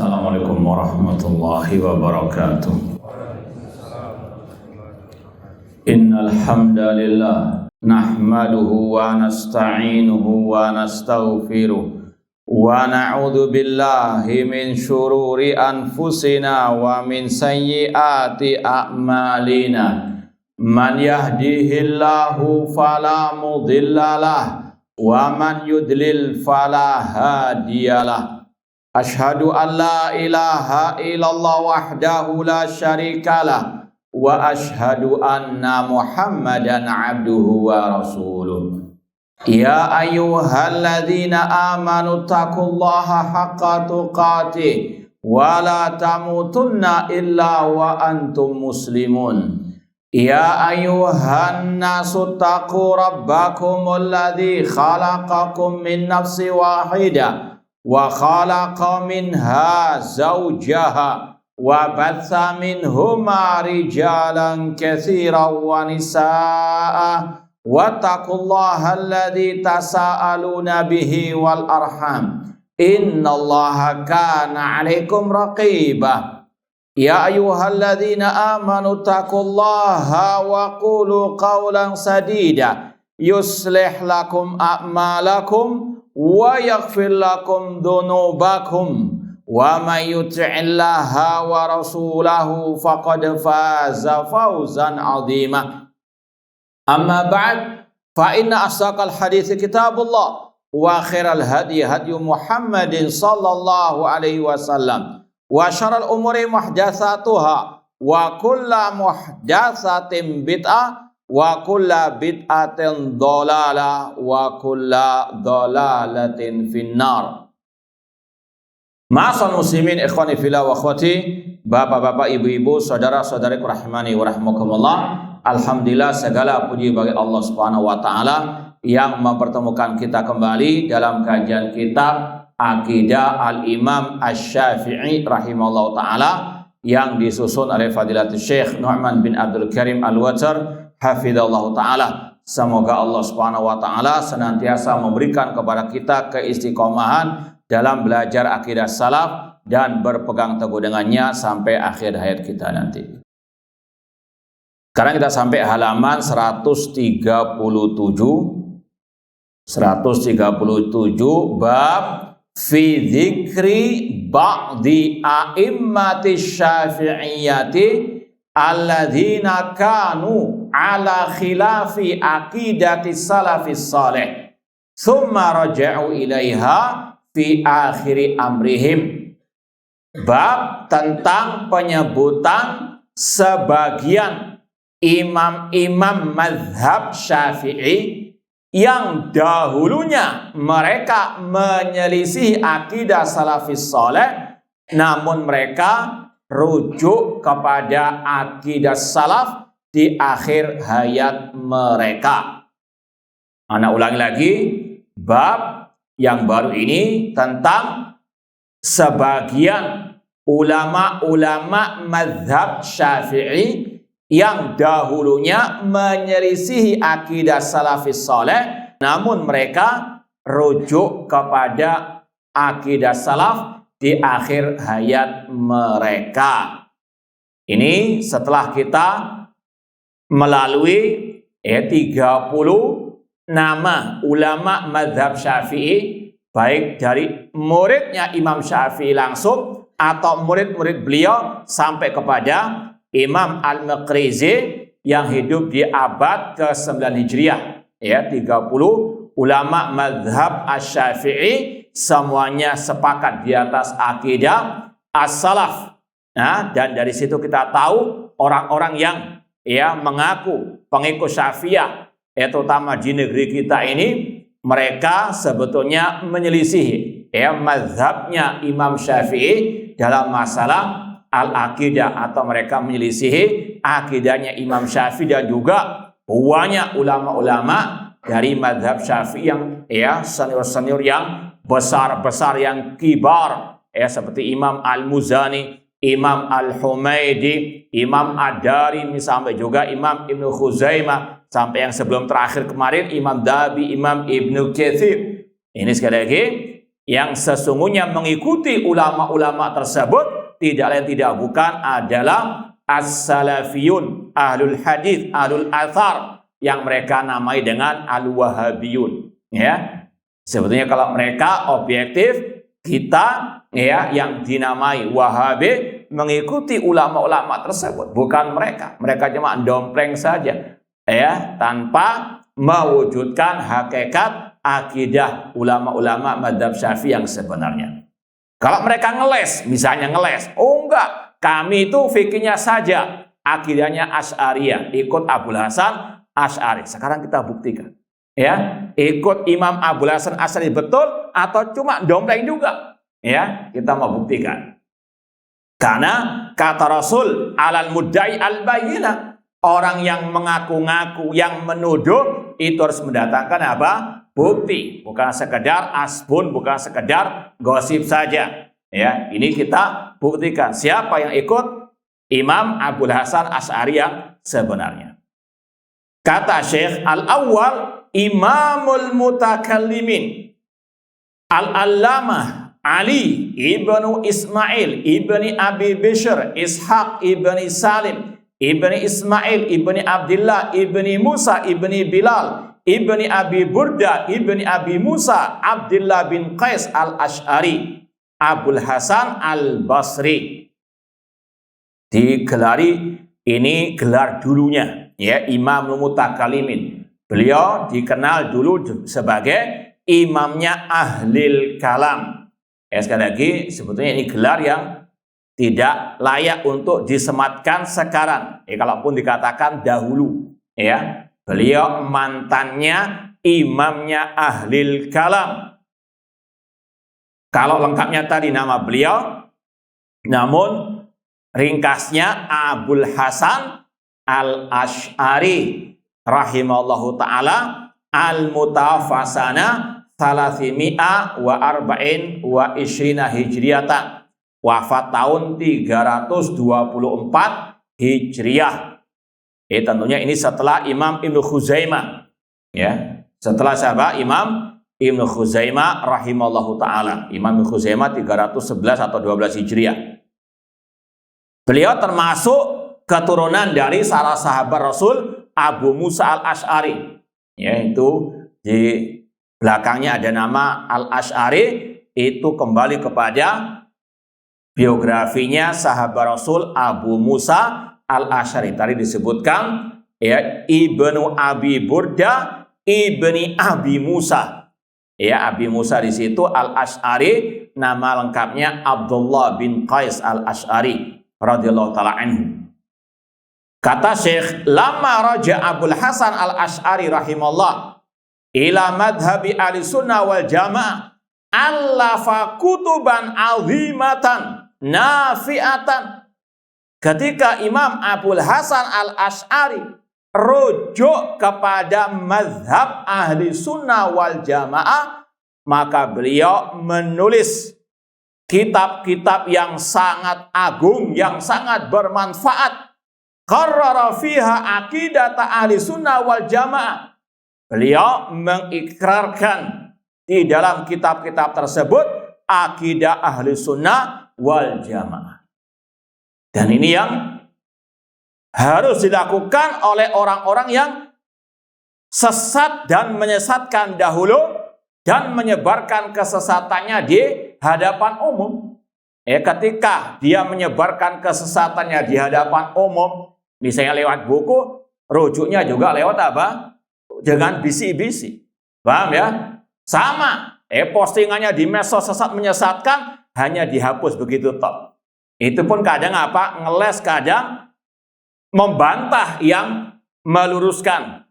Assalamualaikum warahmatullahi wabarakatuh. Innal hamdalillah nahmaduhu wa nasta'inuhu wa nastaghfiruh wa na'udzu billahi min syururi anfusina wa min sayyiati a'malina. Man yahdihillahu fala mudhillalah wa man yudlil fala hadiyalah. Ashhadu an la ilaha illallah wahdahu la syarikalah wa ashhadu anna Muhammadan abduhu wa rasuluh. Ya ayyuhalladzina amanu taqullaha haqqa tuqatih wa la tamutunna illa wa antum muslimun. Ya ayyuhan nasu taqu rabbakumul ladzi khalaqakum min nafsin wahidah wa khalaqa minha zawjaha wa batha minhuma rijalan katsiran wa nisaa wattaqullaha alladzi tasaaluna bihi wal arham innallaha kana 'alaikum raqiba. Ya ayyuhalladzina amanu taqullaha wa qulu qawlan sadida yuslih lakum a'malakum wa yaghfir lakum dhunubakum wa may yuti'illaha wa rasulahu faqad faza fawzan 'azima. Amma ba'd, fa inna asdaqal hadits kitabullah wa khairal hadi hadi Muhammadin sallallahu alaihi wasallam wa syarrul umuri muhdatsatuha wa kullu muhdatsatin bid'ah wa kulla bid'atin dhalalah wa kulla dhalalatin finnar. Ma'asal muslimin ikhwani fillah wa akhwati, bapak-bapak, ibu-ibu, saudara-saudariku rahimani wa rahmakumullah. Alhamdulillah, segala puji bagi Allah Subhanahu wa taala yang mempertemukan kita kembali dalam kajian kitab Aqidah Al-Imam Asy-Syafi'i rahimahullah taala yang disusun oleh Fadilatul Syekh Nu'man bin Abdul Karim Al-Watar hafidhallahu ta'ala. Semoga Allah subhanahu wa ta'ala senantiasa memberikan kepada kita keistiqomahan dalam belajar akidah salaf dan berpegang teguh dengannya sampai akhir hayat kita nanti. Sekarang kita sampai halaman 137 bab fi dzikri ba'di a'immati syafi'iyyati alladzina kanu ala khilafi aqidati salafis salih thumma raja'u ilaiha fi akhiri amrihim. Bab tentang penyebutan sebagian imam-imam mazhab Syafi'i yang dahulunya mereka menyelisih akidah salafis salih, namun mereka rujuk kepada akidah salaf di akhir hayat mereka. Ana ulangi lagi, bab yang baru ini tentang sebagian ulama-ulama mazhab Syafi'i yang dahulunya menyelisihi akidah salafis saleh, namun mereka rujuk kepada akidah salaf di akhir hayat mereka. Ini setelah kita melalui 30 nama ulama mazhab Syafi'i, baik dari muridnya Imam Syafi'i langsung atau murid-murid beliau sampai kepada Imam Al-Maqrizi yang hidup di abad ke-9 Hijriah. 30 ulama mazhab Asy-Syafi'i semuanya sepakat di atas akidah as-salaf. Nah, dan dari situ kita tahu orang-orang yang mengaku pengikut Syafi'iyah, terutama di negeri kita ini, mereka sebetulnya menyelisihi mazhabnya Imam Syafi'i dalam masalah al-aqidah, atau mereka menyelisihi akidahnya Imam Syafi'i dan juga banyak ulama-ulama dari mazhab Syafi'i yang senior-senior yang besar-besar, yang kibar, seperti Imam Al-Muzani, Imam Al-Humaidi, Imam Ad-Darimi, sampai juga Imam Ibnu Khuzaimah, sampai yang sebelum terakhir kemarin Imam Dabi, Imam Ibnu Katsir. Ini sekali lagi yang sesungguhnya mengikuti ulama-ulama tersebut tidak lain tidak bukan adalah as-salafiyun, ahlul hadis, ahlul athar, yang mereka namai dengan al-wahabiyun. Ya, sebetulnya kalau mereka objektif, kita ya yang dinamai wahabi mengikuti ulama-ulama tersebut, bukan mereka. Mereka cuma dompleng saja, ya, tanpa mewujudkan hakikat akidah ulama-ulama mazhab Syafi'i yang sebenarnya. Kalau mereka ngeles, misalnya ngeles, oh enggak, kami itu fikihnya saja, akidahnya Asy'ariyah, ikut Abul Hasan Asy'ari. Sekarang kita buktikan, ya, ikut Imam Abul Hasan Asy'ari betul atau cuma dompleng juga, ya, kita mau buktikan. Karena kata Rasul, alal mudda'i al-bayyinah, orang yang mengaku-ngaku, yang menuduh, itu harus mendatangkan apa? Bukti, bukan sekedar asbun, bukan sekedar gosip saja. Ya, ini kita buktikan siapa yang ikut Imam Abul Hasan Asy'ari yang sebenarnya. Kata Syekh, al-awwal imamul mutakallimin al-allamah Ali ibnu Ismail ibni Abi Bishr Ishaq ibni Salim ibni Ismail ibni Abdullah ibni Musa ibni Bilal ibni Abi Burda ibni Abi Musa Abdullah bin Qais al-Asy'ari Abul Hasan al-Basri. Digelari, ini gelar dulunya, ya, Imam Mutakallimin. Beliau dikenal dulu sebagai imamnya ahlil kalam. Ya, sekali lagi, sebetulnya ini gelar yang tidak layak untuk disematkan sekarang. Ya, kalaupun dikatakan dahulu, ya, beliau mantannya imamnya ahlil kalam. Kalau lengkapnya tadi nama beliau, namun ringkasnya Abul Hasan al-Asy'ari rahimahullahu ta'ala al-mutawafasana thalathimi'a wa arba'in wa ishrina hijriyatan, wafat tahun 324 hijriyah. Tentunya ini setelah Imam Ibnu Khuzaimah, ya, setelah siapa? Imam Ibnu Khuzaimah rahimahullahu ta'ala. Imam Ibnu Khuzaimah 311 atau 12 hijriyah. Beliau termasuk keturunan dari salah sahabat Rasul Abu Musa al-Asy'ari, yaitu di belakangnya ada nama al-Asy'ari. Itu kembali kepada biografinya sahabat Rasul Abu Musa al-Asy'ari. Tadi disebutkan, ya, Ibnu Abi Burda ibni Abi Musa. Ya, Abi Musa di situ al-Asy'ari, nama lengkapnya Abdullah bin Qais al-Asy'ari radhiyallahu taala anhu. Kata Syekh, lama raja Abul Hasan al-Asy'ari rahimahullah ila madhabi ahli sunnah wal jamaah allafa kutuban azimatan nafi'atan. Ketika Imam Abul Hasan al-Asy'ari rujuk kepada mazhab ahli sunnah wal jamaah, maka beliau menulis kitab-kitab yang sangat agung, yang sangat bermanfaat. Qarrara fiha aqidata ahli sunnah wal jamaah. Beliau mengikrarkan di dalam kitab-kitab tersebut akidah ahli sunnah wal jamaah. Dan ini yang harus dilakukan oleh orang-orang yang sesat dan menyesatkan dahulu dan menyebarkan kesesatannya di hadapan umum. Ketika dia menyebarkan kesesatannya di hadapan umum, misalnya lewat buku, rujuknya juga lewat apa? Dengan bisi-bisi. Paham ya? Sama. Postingannya di medsos sesat menyesatkan, hanya dihapus begitu toh. Itu pun kadang apa? Ngeles, kadang membantah yang meluruskan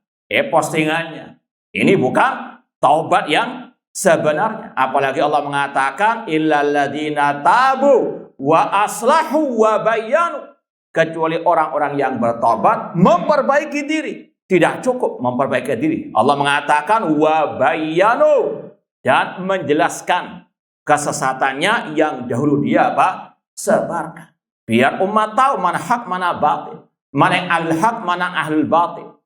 postingannya. Ini bukan taubat yang sebenarnya. Apalagi Allah mengatakan illal ladzina tabu wa aslahu wa bayyanu, kecuali orang-orang yang bertobat, memperbaiki diri. Tidak cukup memperbaiki diri. Allah mengatakan wa bayyanu, dan menjelaskan kesesatannya yang dahulu dia apa? Sebarkan. Biar umat tahu mana hak mana batil. Mana yang al-haq, mana ahlul batil.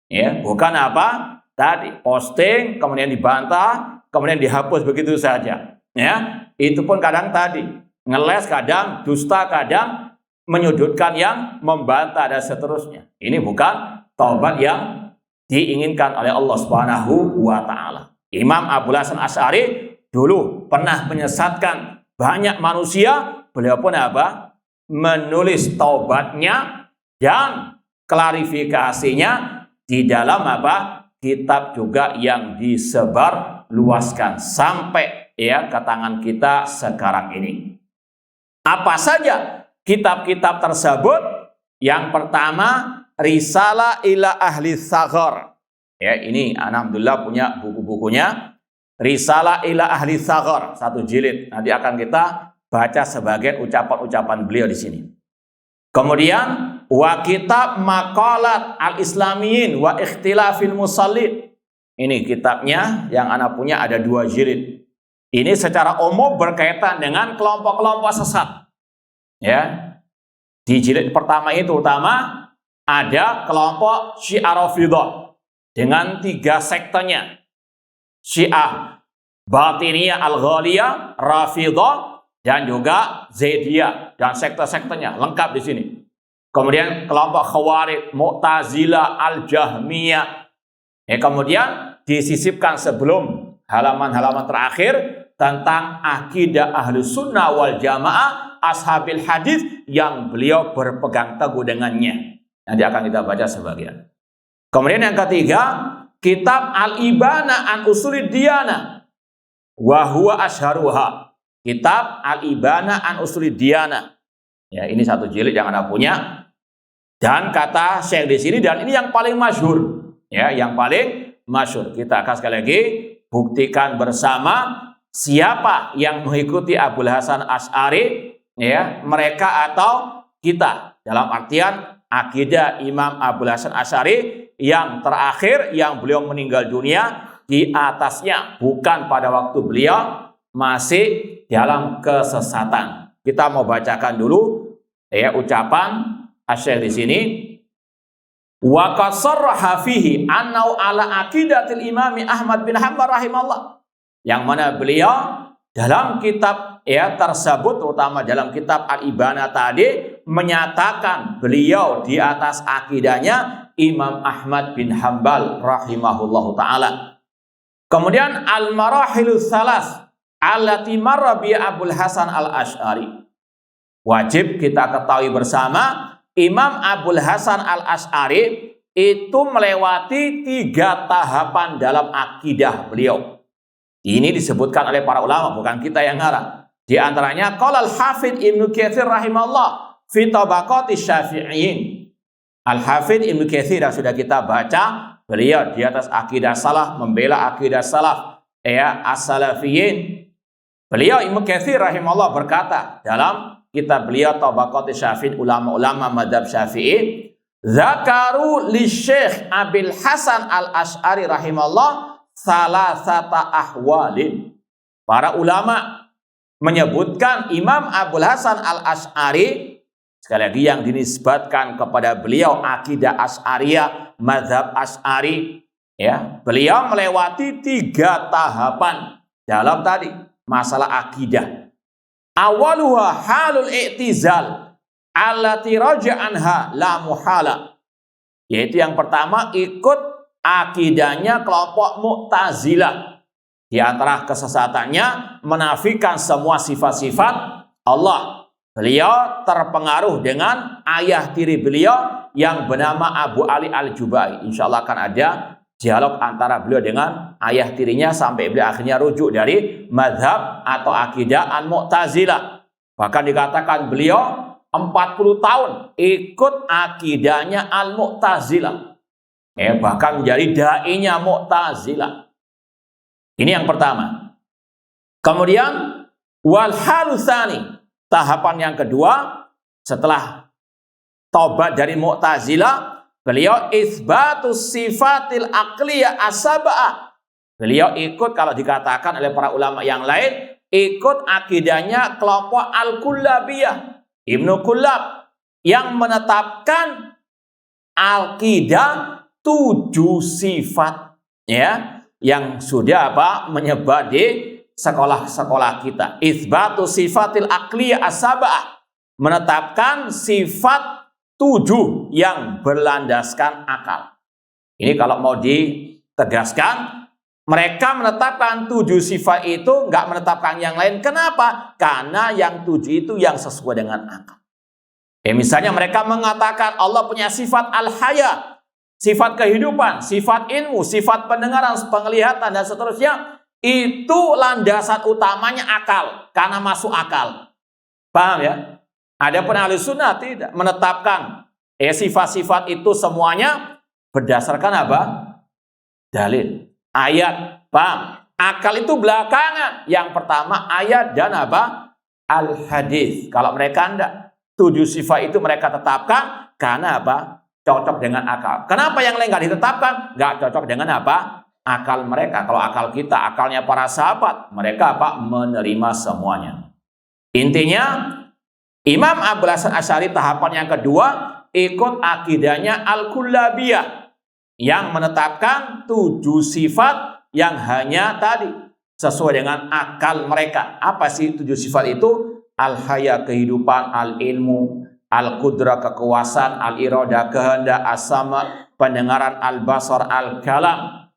Ya, bukan apa? Tadi posting, kemudian dibantah, kemudian dihapus begitu saja. ya, itu pun kadang tadi ngeles, kadang dusta, kadang menyudutkan yang membantah dan seterusnya. Ini bukan taubat yang diinginkan oleh Allah Subhanahu wa taala. Imam Abul Hasan Asy'ari dulu pernah menyesatkan banyak manusia, beliau pun apa? Menulis taubatnya dan klarifikasinya di dalam apa? Kitab juga yang disebar luaskan sampai ya ke tangan kita sekarang ini. Apa saja kitab-kitab tersebut? Yang pertama, Risalah ila Ahli Tsaghar. Ya, ini alhamdulillah punya buku-bukunya. Risalah ila Ahli Tsaghar, 1 jilid. Nanti akan kita baca sebagian ucapan-ucapan beliau di sini. Kemudian wa kitab Maqalat al-Islamiyin wa Ikhtilafil Musallin. Ini kitabnya yang anak punya, ada 2 jilid. Ini secara umum berkaitan dengan kelompok-kelompok sesat. Ya. Di jilid pertama itu utama ada kelompok Syiah Rafidhah dengan 3 sektenya. Syiah Batiniyah Al-Ghaliyah, Rafidhah, dan juga Zaidiyah dan sekte-sektenya lengkap di sini. Kemudian kelompok Khawarij, Mu'tazilah, Al-Jahmiyah. Kemudian disisipkan sebelum halaman-halaman terakhir tentang akidah Ahlus Sunnah wal Jamaah, Ashabil Hadis yang beliau berpegang teguh dengannya. Nanti akan kita baca sebagian. Kemudian yang ketiga, kitab Al-Ibana an Usulid Diyanah wa huwa asharuha. Kitab Al-Ibana an Usulid Diyanah. Ya, ini 1 jilid yang Anda punya. Dan kata Syekh di sini, dan ini yang paling masyhur. Ya, yang paling masyhur. Kita akan sekali lagi buktikan bersama siapa yang mengikuti Abul Hasan Asy'ari, ya, mereka atau kita. Dalam artian akidah Imam Abul Hasan Asy'ari yang terakhir, yang beliau meninggal dunia di atasnya, bukan pada waktu beliau masih dalam kesesatan. Kita mau bacakan dulu ya ucapan Asy-Syaikh di sini. Wa qad sarraha fihi annau ala aqidatil Imam Ahmad bin Hanbal rahimahullah. Yang mana beliau dalam kitab ya tersebut, terutama dalam kitab Al-Ibana tadi, menyatakan beliau di atas akidahnya Imam Ahmad bin Hanbal rahimahullahu taala. Kemudian al-marahilus salas allati marra bi Abul Hasan Al-Asy'ari. Wajib kita ketahui bersama, Imam Abul Hasan Al-Asy'ari itu melewati 3 tahapan dalam akidah beliau. Ini disebutkan oleh para ulama, bukan kita yang ngarang. Di antaranya qala Al-Hafidz Ibnu Katsir rahimahullah fi tabaqati Syafi'iyyin. Al-Hafidz Ibnu Katsir yang sudah kita baca, beliau di atas akidah salaf, membela akidah salaf ya as-salafiyyin. Beliau Ibnu Katsir rahimahullah berkata dalam kitab beliau Tabaqati Syafi'in, ulama-ulama madhab Syafi'i, zakaru li Syekh Abil Hasan Al-Asy'ari rahimahullah salasata ahwalin. Para ulama menyebutkan Imam Abul Hasan Al-Asy'ari, sekali lagi yang dinisbatkan kepada beliau akidah Asy'ariyah, mazhab Asy'ari, ya. Beliau melewati 3 tahapan dalam tadi masalah akidah. Awaluha halul i'tizal allati raja'anha la muhala. Yaitu yang pertama, ikut akidahnya kelompok Mu'tazilah. Di antara kesesatannya menafikan semua sifat-sifat Allah. Beliau terpengaruh dengan ayah tiri beliau yang bernama Abu Ali Al-Jubai. Insya Allah akan ada dialog antara beliau dengan ayah tirinya sampai beliau akhirnya rujuk dari madhab atau akidah Al-Mu'tazilah. Bahkan dikatakan beliau 40 tahun ikut akidahnya Al-Mu'tazilah. Bahkan menjadi da'inya Mu'tazilah. Ini yang pertama. Kemudian wal halusani, tahapan yang kedua setelah taubat dari Mu'tazilah, beliau isbatus sifatil aqliyah as-sab'ah. Beliau ikut, kalau dikatakan oleh para ulama yang lain, ikut akidahnya kelompok Al-Kullabiyah, Ibnu Kullab, yang menetapkan akidah 7 sifat, ya, yang sudah menyebar di sekolah-sekolah kita. Itsbatu sifatil aqliyah as-sab'ah, menetapkan sifat 7 yang berlandaskan akal. Ini kalau mau ditegaskan, mereka menetapkan 7 sifat itu, nggak menetapkan yang lain. Kenapa? Karena yang 7 itu yang sesuai dengan akal. Misalnya mereka mengatakan Allah punya sifat al-haya, sifat kehidupan, sifat ilmu, sifat pendengaran, penglihatan, dan seterusnya. Itu landasan utamanya akal, karena masuk akal. Paham ya? Adapun ahli sunnah tidak menetapkan sifat-sifat itu semuanya berdasarkan apa? Dalil, ayat. Paham? Akal itu belakangan. Yang pertama ayat dan apa? Al-hadis. Kalau mereka tidak, 7 sifat itu mereka tetapkan karena apa? Cocok dengan akal. Kenapa yang lain nggak ditetapkan? Nggak cocok dengan apa? Akal mereka. Kalau akal kita, akalnya para sahabat, mereka apa? Menerima semuanya. Intinya, Imam Abul Hasan Asy'ari tahapan yang kedua ikut akidahnya Al-Kullabiyah yang menetapkan 7 sifat yang hanya tadi sesuai dengan akal mereka. Apa sih 7 sifat itu? Al-haya kehidupan, al-ilmu, al-qudrah kekuasaan, al-iradah kehendak, as-sama pendengaran, al-basar al-kalam.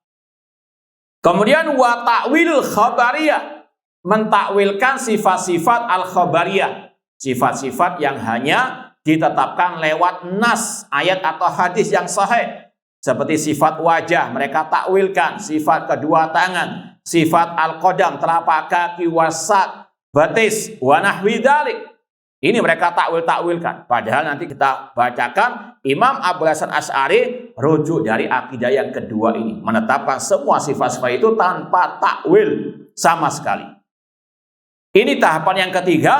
Kemudian wa ta'wil khabariyah, mentakwilkan sifat-sifat al-khabariyah, sifat-sifat yang hanya ditetapkan lewat nas, ayat atau hadis yang sahih. Seperti sifat wajah, mereka takwilkan. Sifat kedua tangan, sifat al-qadam, telapak kaki, wasat, batis, wa nahwi dzalik. Ini mereka takwilkan. Padahal nanti kita bacakan Imam Abul Hasan Asy'ari rujuk dari akidah yang kedua ini, menetapkan semua sifat-sifat itu tanpa takwil sama sekali. Ini tahapan yang ketiga,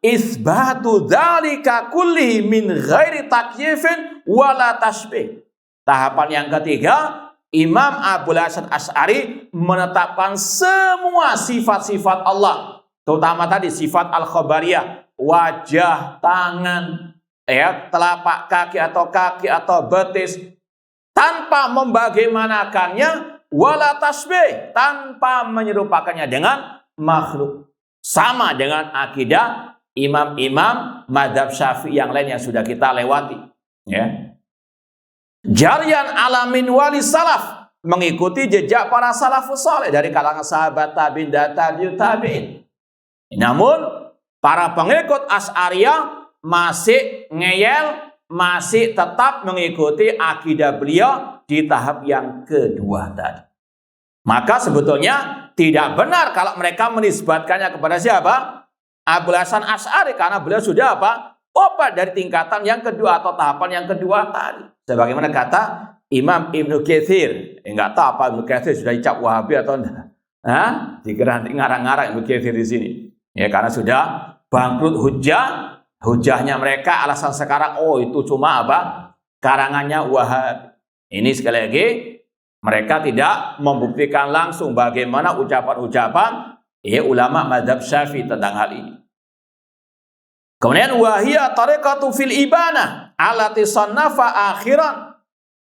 isbatu dzalika kulli min ghairi takyifin wala tashbih. Tahapan yang ketiga, Imam Abul Hasan Asy'ari menetapkan semua sifat-sifat Allah, terutama tadi sifat al-khabariyah, wajah, tangan, telapak kaki atau betis, tanpa membagaimanakannya, wala tasbih, tanpa menyerupakannya dengan makhluk. Sama dengan akidah imam-imam mazhab Syafi'i yang lain yang sudah kita lewati. Ya. Jarian alamin wali salaf, mengikuti jejak para salafus saleh dari kalangan sahabat tabi'in dan tabi'ut tabi'in. Namun para pengikut Asy'ariyah masih ngeyel, masih tetap mengikuti akidah beliau di tahap yang kedua tadi. Maka sebetulnya tidak benar kalau mereka menisbatkannya kepada siapa? Abul Hasan Asy'ari, karena beliau sudah apa? Obat dari tingkatan yang kedua atau tahapan yang kedua tadi. Sebagaimana kata Imam Ibnu Katsir, enggak tahu apa Ibnu Katsir sudah dicap Wahabi atau enggak. Dikira ngarang-ngarang Ibnu Katsir di sini. Ya, karena sudah bangkrut hujahnya mereka, alasan sekarang itu cuma apa? Karangannya Wahabi. Ini sekali lagi mereka tidak membuktikan langsung bagaimana ucapan-ucapan ulama mazhab Syafi'i tentang hal ini. Kemudian wahiyya tariqatu fil ibanah allati sannafa akhiran.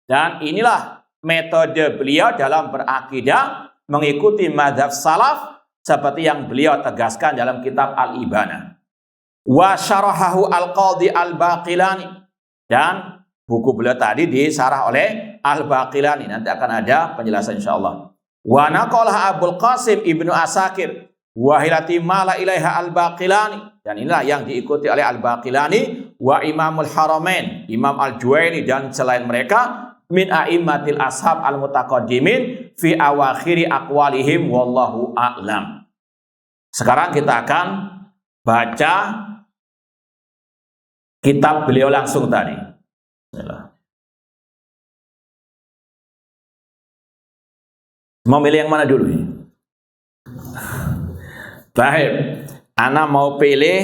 Dan inilah metode beliau dalam berakidah mengikuti mazhab salaf seperti yang beliau tegaskan dalam kitab Al-Ibanah. Wa syarahahu al-Qadhi al-Baqilani, dan buku beliau tadi disarah oleh Al-Baqilani. Nanti akan ada penjelasan insyaallah. Wa naqalah Abul Qasim Ibnu Asakir wa hilati mala ilaiha Al-Baqilani, dan inilah yang diikuti oleh Al-Baqilani wa Imamul Haramain, Imam Al-Juwaini dan selain mereka min a'immatil ashab al-mutaqaddimin fi awakhiri aqwalihim wallahu a'lam. Sekarang kita akan baca kitab beliau langsung tadi. Mau milih yang mana dulu? Baik, ana mau pilih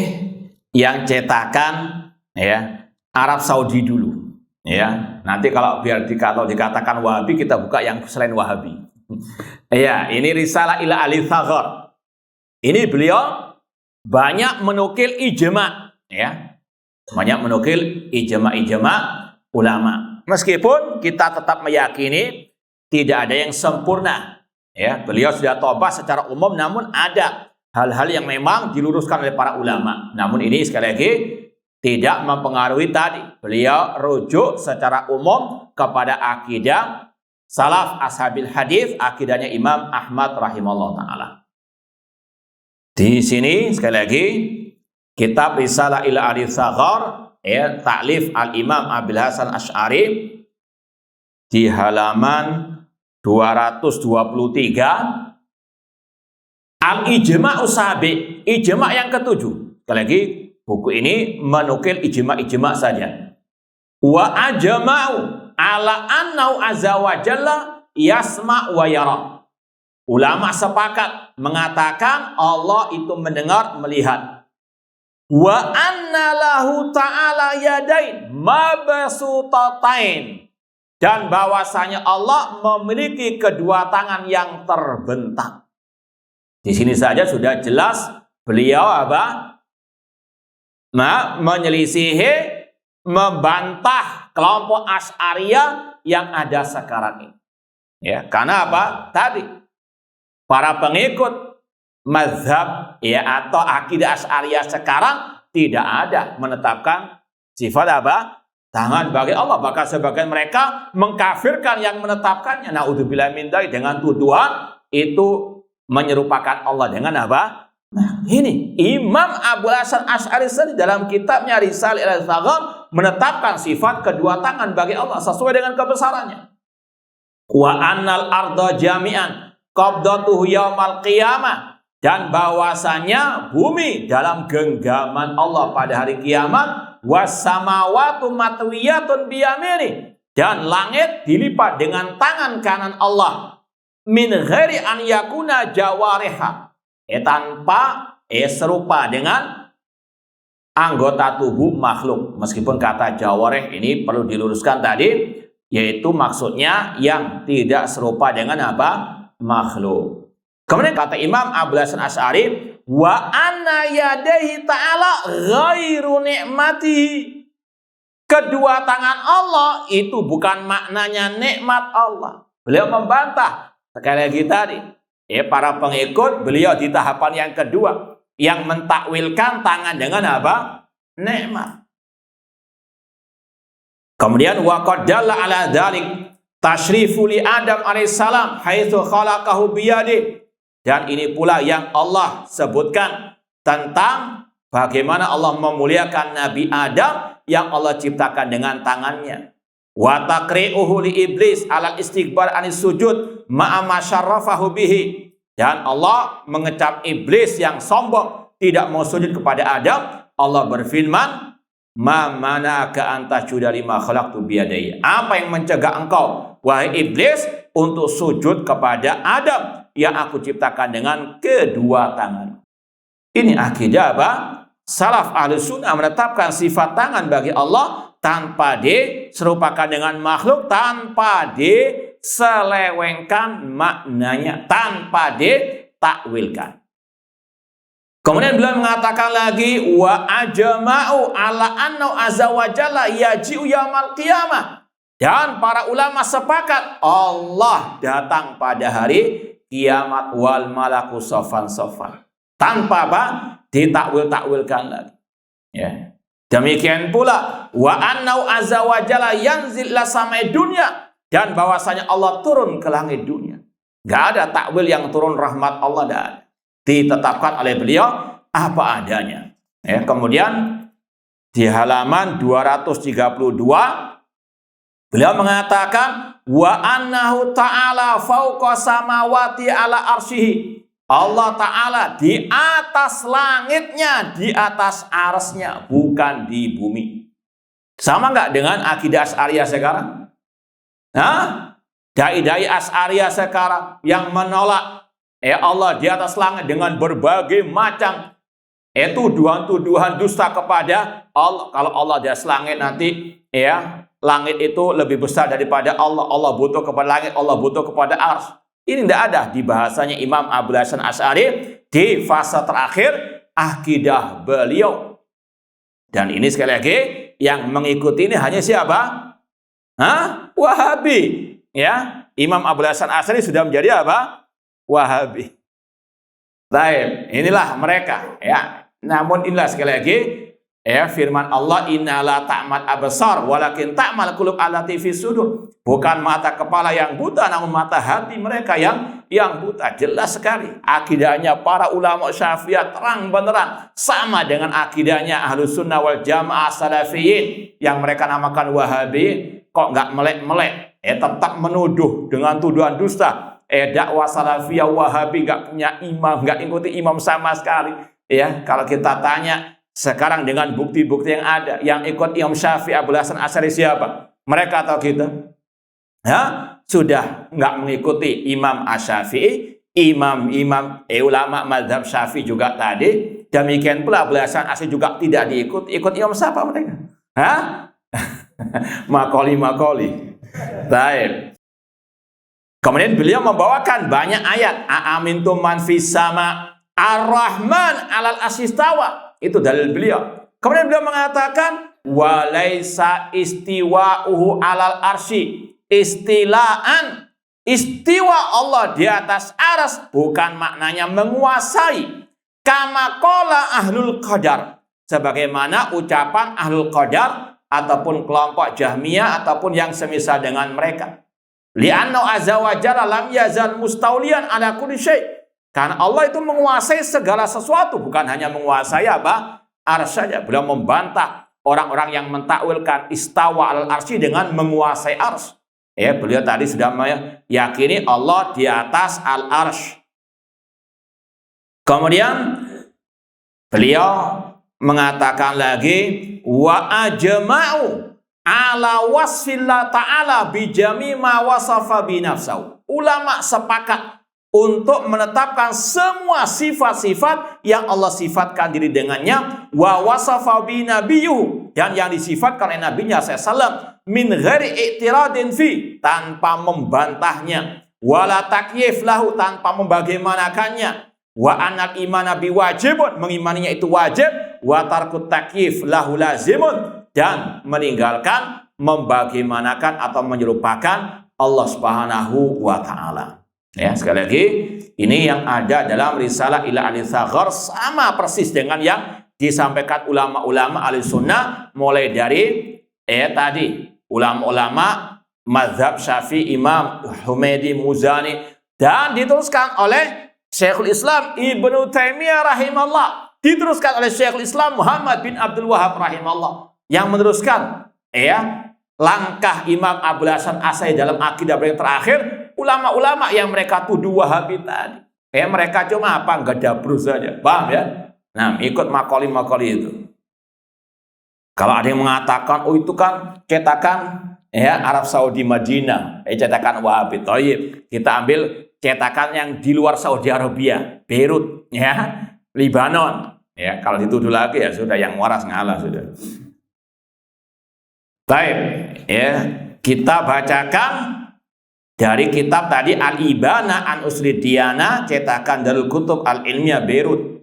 yang cetakan Arab Saudi dulu. Ya, nanti kalau dikatakan Wahabi, kita buka yang selain Wahabi. Ini Risalah ila Ali Tsaghar. Ini beliau banyak menukil ijma, banyak menukil ijma ulama. Meskipun kita tetap meyakini tidak ada yang sempurna. Ya, beliau sudah tobat secara umum, namun ada hal-hal yang memang diluruskan oleh para ulama. Namun ini sekali lagi tidak mempengaruhi tadi. Beliau rujuk secara umum kepada akidah salaf ashabil hadis, akidahnya Imam Ahmad rahimahullah taala. Di sini sekali lagi kitab Risalah ila Hadits Shaghar, ya, taklif Al-Imam Abil Hasan Asy'ari di halaman 223, Al-Ijma'u Sabi, ijma' yang ketujuh. Sekali lagi buku ini menukil ijma' saja. Wa ajma'u ala annahu azza wa jalla yasma' wa yara. Ulama sepakat mengatakan Allah itu mendengar, melihat. Wa anna lahu ta'ala yadain mabsutatain. Dan bahwasanya Allah memiliki kedua tangan yang terbentang. Di sini saja sudah jelas beliau apa? Menyelisihi, membantah kelompok Asy'ariyah yang ada sekarang ini. Ya, karena apa? Tadi para pengikut mazhab, ya, atau akidah Asy'ariyah sekarang tidak ada menetapkan sifat apa? Tangan bagi Allah. Bahkan sebagian mereka mengkafirkan yang menetapkannya. Naudzubillah min dzalik, dengan tuduhan itu menyerupakan Allah dengan apa? Nah, ini Imam Abul Hasan Asy'ari dalam kitabnya Risalah ila Hadits Shaghar menetapkan sifat kedua tangan bagi Allah sesuai dengan kebesarannya. Wa annal arda jami'an qabdatuhu yaumal qiyamah, dan bahwasanya bumi dalam genggaman Allah pada hari kiamat, was samawati matwiyatun biyamini, dan langit dilipat dengan tangan kanan Allah, min ghairi an yakuna jawariha, tanpa serupa dengan anggota tubuh makhluk. Meskipun kata jawarih ini perlu diluruskan tadi, yaitu maksudnya yang tidak serupa dengan apa? Makhluk. Kemudian kata Imam Abul Hasan Asy'ari, wa anna yadaihi ta'ala ghairu ni'matihi. Kedua tangan Allah itu bukan maknanya nikmat Allah. Beliau membantah sekali lagi tadi, para pengikut beliau di tahapan yang kedua yang mentakwilkan tangan dengan apa? Nikmat. Kemudian wa qad dalla ala dzalik tasyrifu li Adam alaihissalam haitsu khalaqahu biyadi. Dan ini pula yang Allah sebutkan tentang bagaimana Allah memuliakan Nabi Adam yang Allah ciptakan dengan tangannya. Wa taqri'uhu li iblis alal istighbar anis sujud ma'a ma syarrafahu bihi. Dan Allah mengecap iblis yang sombong tidak mau sujud kepada Adam. Allah berfirman, ma mana'aka an tasjuda lima khalaqtu biyadayya. Apa yang mencegah engkau, wahai iblis, untuk sujud kepada Adam yang aku ciptakan dengan kedua tangan. Ini akidah apa? Salaf Ahlus Sunnah menetapkan sifat tangan bagi Allah tanpa diserupakan dengan makhluk, tanpa diselewengkan maknanya, tanpa ditakwilkan. Kemudian beliau mengatakan lagi, wa ajma'u ala annahu azza wa jalla yaji'u yaumal qiyamah. Dan para ulama sepakat Allah datang pada hari kiamat, wal malaku sofan sofan. Tanpa apa? Ditakwil-takwilkan lagi. Ya. Demikian pula wa annahu azza wa jalla yanzil ila samai dunya, dan bahwasanya Allah turun ke langit dunia. Enggak ada takwil yang turun rahmat Allah, dan ditetapkan oleh beliau apa adanya. Ya, kemudian di halaman 232 beliau mengatakan wa annahu ta'ala fauqa samawati ala arsyihi. Allah Ta'ala di atas langitnya, di atas arsy-Nya, bukan di bumi. Sama nggak dengan akidah Asy'ariyah sekarang? Nah, dai-dai Asy'ariyah sekarang yang menolak Allah di atas langit dengan berbagai macam tuduhan-tuduhan dusta kepada Allah. Kalau Allah di atas langit, nanti langit itu lebih besar daripada Allah. Allah butuh kepada langit, Allah butuh kepada arsy. Ini tidak ada di bahasanya Imam Abul Hasan Asy'ari di fase terakhir akidah beliau. Dan ini sekali lagi yang mengikuti ini hanya siapa? Wahabi. Ya, Imam Abul Hasan Asy'ari sudah menjadi apa? Wahabi. Baik, inilah mereka ya. Namun inilah sekali lagi ya firman Allah, innala ta'mal absar walakin ta'mal qulub allati fis sudur. Bukan mata kepala yang buta, namun mata hati mereka yang buta. Jelas sekali akidahnya para ulama Syafi'iyah terang benderang sama dengan akidahnya Ahlus Sunnah wal Jamaah Salafiyin yang mereka namakan Wahabi. Kok nggak melek-melek? Tetap menuduh dengan tuduhan dusta. Dakwah Salafiyah Wahabi nggak punya imam, nggak ikuti imam sama sekali. Ya, kalau kita tanya sekarang dengan bukti-bukti yang ada, yang ikut Imam Syafi'i Abul Hasan Asy'ari siapa? Mereka atau kita? Ya, sudah nggak mengikuti Imam Asy-Syafi'i, ulama mazhab Syafi'i juga tadi. Demikian pula Abul Hasan Asy'ari juga tidak diikuti. Ikut imam siapa mereka? Hah? Makoli. Baik. Kemudian beliau membawakan banyak ayat. Aamintum man fis sama ar-Rahman alal asistawa. Itu dalil beliau. Kemudian beliau mengatakan walaisa istiwa'uhu alal arsy istilaan. Istiwa Allah di atas aras bukan maknanya menguasai. Kama qala ahlul qadar. Sebagaimana ucapan ahlul qadar ataupun kelompok Jahmiyah ataupun yang semisal dengan mereka. Li'annahu azza wa jalla lam yazal mustaulian ala kulli syai'. Karena Allah itu menguasai segala sesuatu, bukan hanya menguasai apa? Arsy saja. Beliau membantah orang-orang yang mentakwilkan istawa al arsy dengan menguasai arsy. Ya, beliau tadi sudah meyakini Allah di atas al arsy. Kemudian beliau mengatakan lagi wa ajma'u ala wasfillah ta'ala bijami ma wasafa binafsahu. Ulama sepakat untuk menetapkan semua sifat-sifat yang Allah sifatkan diri dengannya, wa wasafa binabiyuhu, dan yang disifatkan oleh nabinya SAW, min ghairi i'tiradin fi, tanpa membantahnya, wala takyif lahu, tanpa membagaimanakannya, wa anal imana biwajibun, mengimaninya itu wajib, wa tarkut takyif lahu lazimun, dan meninggalkan membagaimanakan atau menyerupakan Allah Subhanahu wa taala. Ya, sekali lagi ini yang ada dalam Risalah ila al-Tsaghar sama persis dengan yang disampaikan ulama-ulama Ahlussunnah mulai dari tadi ulama-ulama mazhab Syafi'i Imam Humaydi Muzani dan diteruskan oleh Syekhul Islam Ibnu Taimiyah rahimahullah, diteruskan oleh Syekhul Islam Muhammad bin Abdul Wahhab rahimahullah, yang meneruskan langkah Imam Abul Hasan Asy'ari dalam akidah yang terakhir, ulama-ulama yang mereka tuduh Wahabi tadi. Mereka cuma apa? Ngedabrus saja. Paham ya? Nah, ikut makoli-makoli itu. Kalau ada yang mengatakan, oh itu kan cetakan Arab Saudi Madinah, cetakan Wahabi. Thayyib, kita ambil cetakan yang di luar Saudi Arabia, Beirut, Lebanon. Kalau dituduh lagi ya sudah, yang waras ngalah sudah. Baik, kita bacakan dari kitab tadi Al-Ibana an Uslid Diyana, cetakan Darul Kutub Al-Ilmiyah Beirut.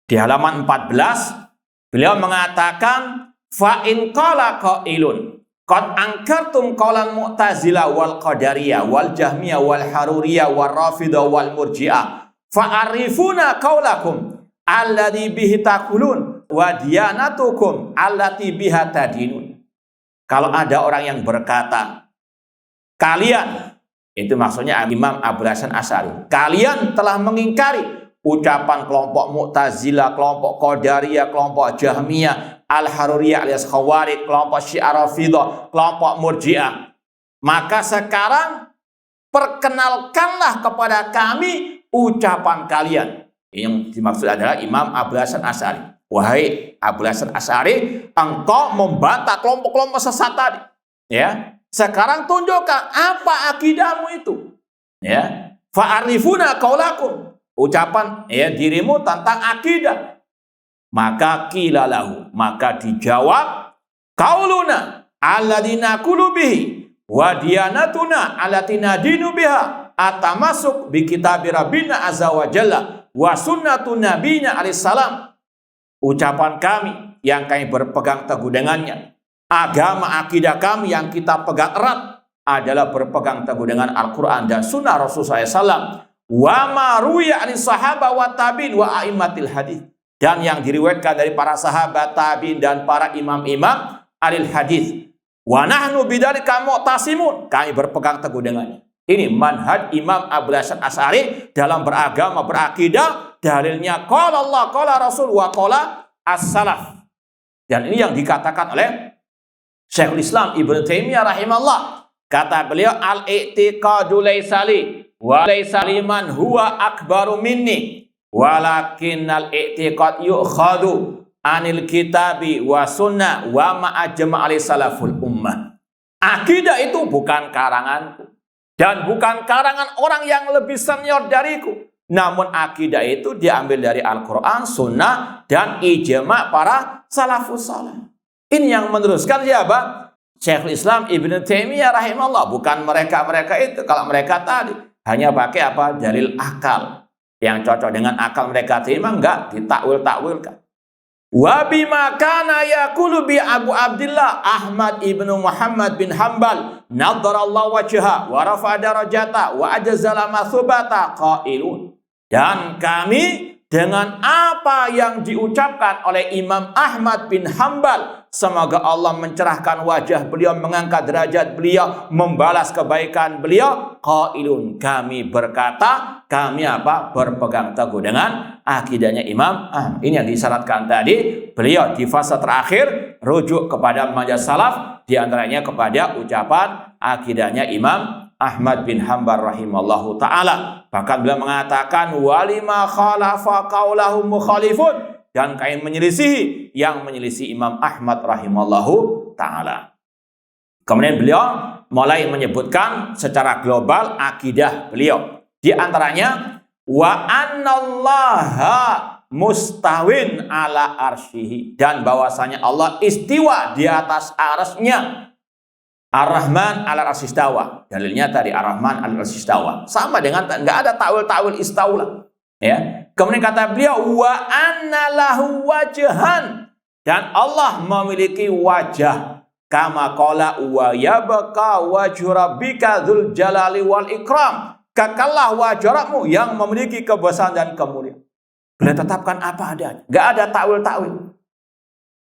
Di halaman 14, beliau mengatakan, fa in qala qailun qad ankartum qaulan Mu'tazilah wal Qadariyah wal Jahmiyah wal Haruriyah wal Rafidah wal Murji'ah fa arifuna qaulakum alladhi bihi taqulun wa diyanatukum allati biha tadinun. Kalau ada orang yang berkata, kalian, itu maksudnya Imam Abul Hasan Asy'ari, kalian telah mengingkari ucapan kelompok Mu'tazilah, kelompok Qadariyah, kelompok Jahmiyah, Al-Haruriyah alias Khawarij, kelompok Syiah Rafidah, kelompok Murji'ah. Maka sekarang perkenalkanlah kepada kami ucapan kalian. Yang dimaksud adalah Imam Abul Hasan Asy'ari. Wahai Abul Hasan Asy'ari, engkau membantah kelompok-kelompok sesat tadi. Sekarang tunjukkan apa akidahmu itu. Fa'arifuna qaulakum, ucapan dirimu tentang akidah. Maka qila lahu, maka dijawab, qauluna alladziina naqulu bihi wa diyanatuna allati nadinu biha atamasuk bi kitabi rabbina azza wa jalla wa sunnatun nabiyina alaihi salam. Ucapan kami yang kami berpegang teguh dengannya, agama akidah kami yang kita pegang erat adalah berpegang teguh dengan Al-Quran dan Sunnah Rasulullah SAW. wa ma ruya anis sahaba wa tabi'in wa a'immatil hadis. Dan yang diriwayatkan dari para sahabat, tabi'in dan para imam-imam alil hadis. Wa nahnu bidzalika mu'tasimun. Kami berpegang teguh dengannya. Ini manhaj Imam Abul Hasan Asy'ari dalam beragama, berakidah. Dalilnya qala Allah, qala Rasul, wa qala as-salaf. Dan ini yang dikatakan oleh Syekhul Islam Ibnu Taimiyah rahimahullah. Kata beliau, al-i'tiqadu laysa li wa laysa liman huwa akbaru minni walakinnal i'tiqad yu'khadhu anil kitabi wa sunnah wa ma'ajma' ali salaful ummah. Akidah itu bukan karanganku dan bukan karangan orang yang lebih senior dariku. Namun akidah itu diambil dari Al-Quran, Sunnah, dan ijma' para salafus salih. Ini yang meneruskan siapa? Syekhul Islam Ibnu Taimiyah rahimahullah. Bukan mereka-mereka itu. Kalau mereka tadi hanya pakai apa? Dalil akal. Yang cocok dengan akal mereka terima, enggak ditakwil-takwilkan. Wa bima kana yaqulu bi Abu Abdullah Ahmad ibnu Muhammad bin Hanbal nadharallahu wajha wa rafa darajata wa ajzala masubata qailun. Dan kami dengan apa yang diucapkan oleh Imam Ahmad bin Hanbal, semoga Allah mencerahkan wajah beliau, mengangkat derajat beliau, membalas kebaikan beliau, qailun, kami berkata, kami apa? Berpegang teguh dengan akidahnya Imam Ahmad. Ini yang disyaratkan tadi. Beliau di fase terakhir rujuk kepada manhaj salaf, diantaranya kepada ucapan akidahnya Imam Ahmad bin Hanbal rahimallahu ta'ala. Bahkan beliau mengatakan walima khalafa qaulahu mukhalifun, dan kain menyelisihi yang menyelisih Imam Ahmad rahimallahu ta'ala. Kemudian beliau mulai menyebutkan secara global akidah beliau. Di antaranya wa annallaha mustawin ala arsyihi, dan bahwasanya Allah istiwa di atas arsy-Nya. Ar-Rahman ala arsy istawa. Dalilnya tadi Ar-Rahman ala arsy istawa. Sama dengan enggak ada takwil-takwil istaula. Ya. Kemudian kata beliau wa anna lahu wajhan, dan Allah memiliki wajah. Kama qala wa yabqa wajhu rabbika dzul jalali wal ikram. Kekallah wajahmu yang memiliki kebesaran dan kemuliaan. Beliau tetapkan apa adanya. Enggak ada takwil-takwil.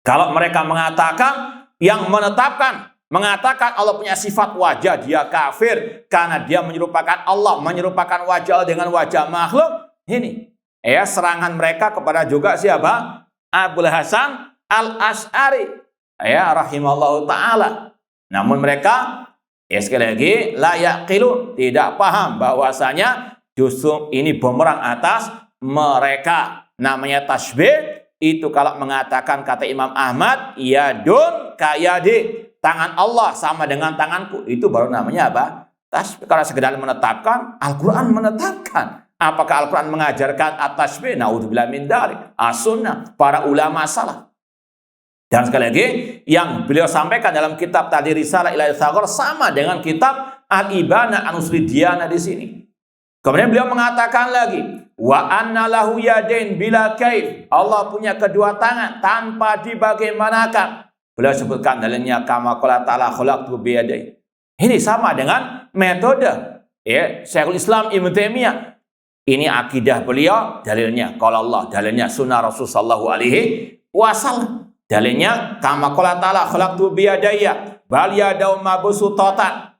Kalau mereka mengatakan yang mengatakan Allah punya sifat wajah, dia kafir karena dia menyerupakan Allah, menyerupakan wajah Allah dengan wajah makhluk. Ini ya serangan mereka kepada juga siapa? Abul Hasan Al-Asy'ari ya rahimallahu taala. Namun mereka ya sekali lagi la yaqilun, tidak paham bahwasanya justru ini bumerang atas mereka. Namanya tasbih itu kalau mengatakan kata Imam Ahmad yadun kayadi, tangan Allah sama dengan tanganku, itu baru namanya apa? Tasbih. Kalau sekedar menetapkan, Al-Quran menetapkan. Apakah Al-Quran mengajarkan at-tasbih? Naudzubillah min dzalik. As-sunnah, para ulama salaf. Dan sekali lagi, yang beliau sampaikan dalam kitab tadi Risalah ila Tsagor sama dengan kitab Al-Ibana an Usul Diyana di sini. Kemudian beliau mengatakan lagi, wa anna lahu yadain bila kaif. Allah punya kedua tangan tanpa dibagaimanakan. Beliau sebutkan dalilnya kama qala ta'ala khalaqtu bi yadayhi. Ini sama dengan metode ya Syekhul Islam Ibnu Taimiyah. Ini akidah beliau, dalilnya qala Allah, dalilnya sunnah Rasul sallallahu alaihi wasallam. Dalilnya kama qala ta'ala khalaqtu bi yadayya bal yadahu mabsutatan.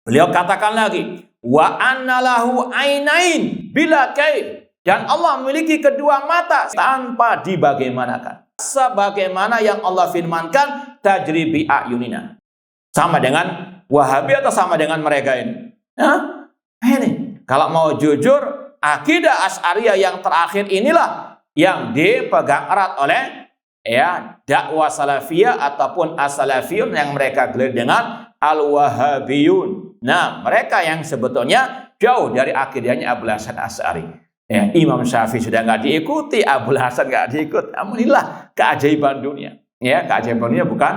Beliau katakan lagi wa anna lahu ainain bila kaif, dan Allah memiliki kedua mata tanpa dibagaimanakan. Sebagaimana yang Allah firmankan tajri bi ayunina. Sama dengan Wahabi atau sama dengan mereka ini? Nah, ini kalau mau jujur, akidah Asy'ariyah yang terakhir inilah yang dipegang erat oleh ya dakwah salafiyah ataupun as-salafiyun yang mereka gelar dengan al-wahabiyun. Nah, mereka yang sebetulnya jauh dari akidahnya Abul Hasan Asy'ari. Ya, Imam Syafi'i sudah nggak diikuti, Abul Hasan nggak diikut. Alhamdulillah, keajaiban dunia. Ya, keajaiban dunia bukan.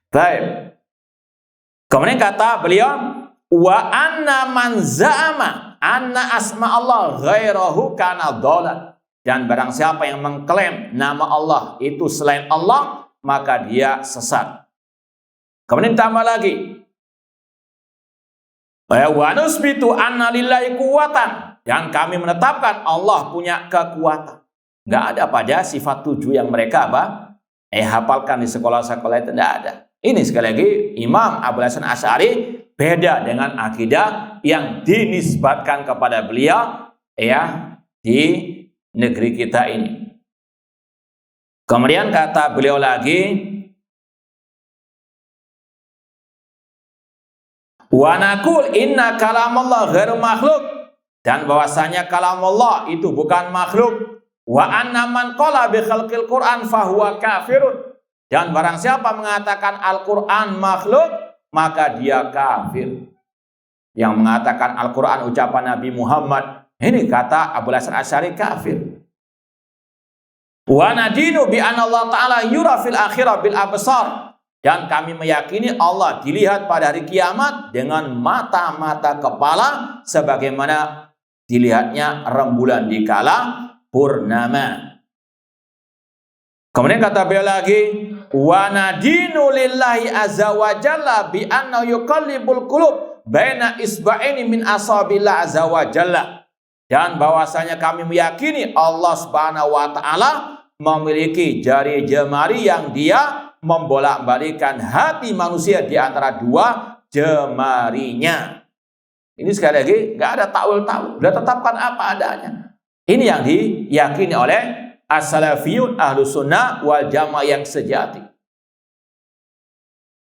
Baik. Kemudian kata beliau, wa anna man za'ama anna asma Allah ghairahu kana dhalal. Dan barang siapa yang mengklaim nama Allah itu selain Allah, maka dia sesat. Kemudian tambah lagi, Wa nusbitu anna lillahi quwwatan, dan kami menetapkan Allah punya kekuatan. Enggak ada pada sifat 7 yang mereka hafalkan di sekolah-sekolah itu, tidak ada. Ini sekali lagi Imam Abul Hasan Asy'ari beda dengan akidah yang dinisbatkan kepada beliau di negeri kita ini. Kemudian kata beliau lagi, wa naqul inna kalamullah ghairu makhluk, dan bahwasanya kalamullah itu bukan makhluk. Wa anna man qala bi khalqil Qur'an fahuwa kafirun, dan barang siapa mengatakan Al-Qur'an makhluk maka dia kafir. Yang mengatakan Al-Qur'an ucapan Nabi Muhammad, ini kata Abul Hasan Asy'ari kafir. Wa nadinu bi anna Allah Ta'ala yura fil akhirah bil absar, dan kami meyakini Allah dilihat pada hari kiamat dengan mata-mata kepala sebagaimana dilihatnya rembulan di kala purnama. Kemudian kata beliau lagi, wa nadinu lillahi azza wa jalla bi anna yuqallibul qulub baina isba'ini min asabillah azza wa jalla, dan bahwasanya kami meyakini Allah Subhanahu wa taala memiliki jari jemari yang dia membolak-balikan hati manusia di antara 2 jemarinya. Ini sekali lagi nggak ada takwil-takwil, sudah tetapkan apa adanya. Ini yang diyakini oleh as-salafiyun ahlus sunnah wal jamaah yang sejati.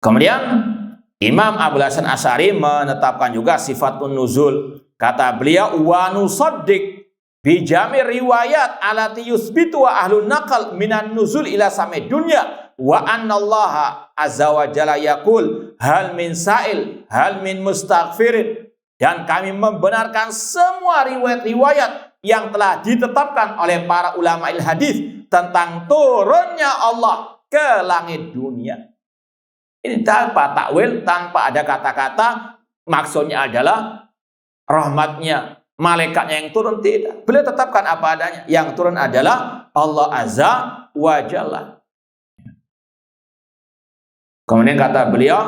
Kemudian Imam Abul Hasan Asy'ari menetapkan juga sifatun nuzul. Kata beliau, wa nusaddiq bi jami' riwayat alati yusbitu wa ahlun naqal minan nuzul ila samai dunya wa anna Allah azza wa jalla yaqul hal min sa'il hal min mustaghfirin, dan kami membenarkan semua riwayat-riwayat yang telah ditetapkan oleh para ulama hadis tentang turunnya Allah ke langit dunia. Ini tanpa takwil, tanpa ada kata-kata maksudnya adalah rahmatnya, malaikatnya yang turun, tidak. Beliau tetapkan apa adanya. Yang turun adalah Allah azza wa jalla. Kemudian kata beliau,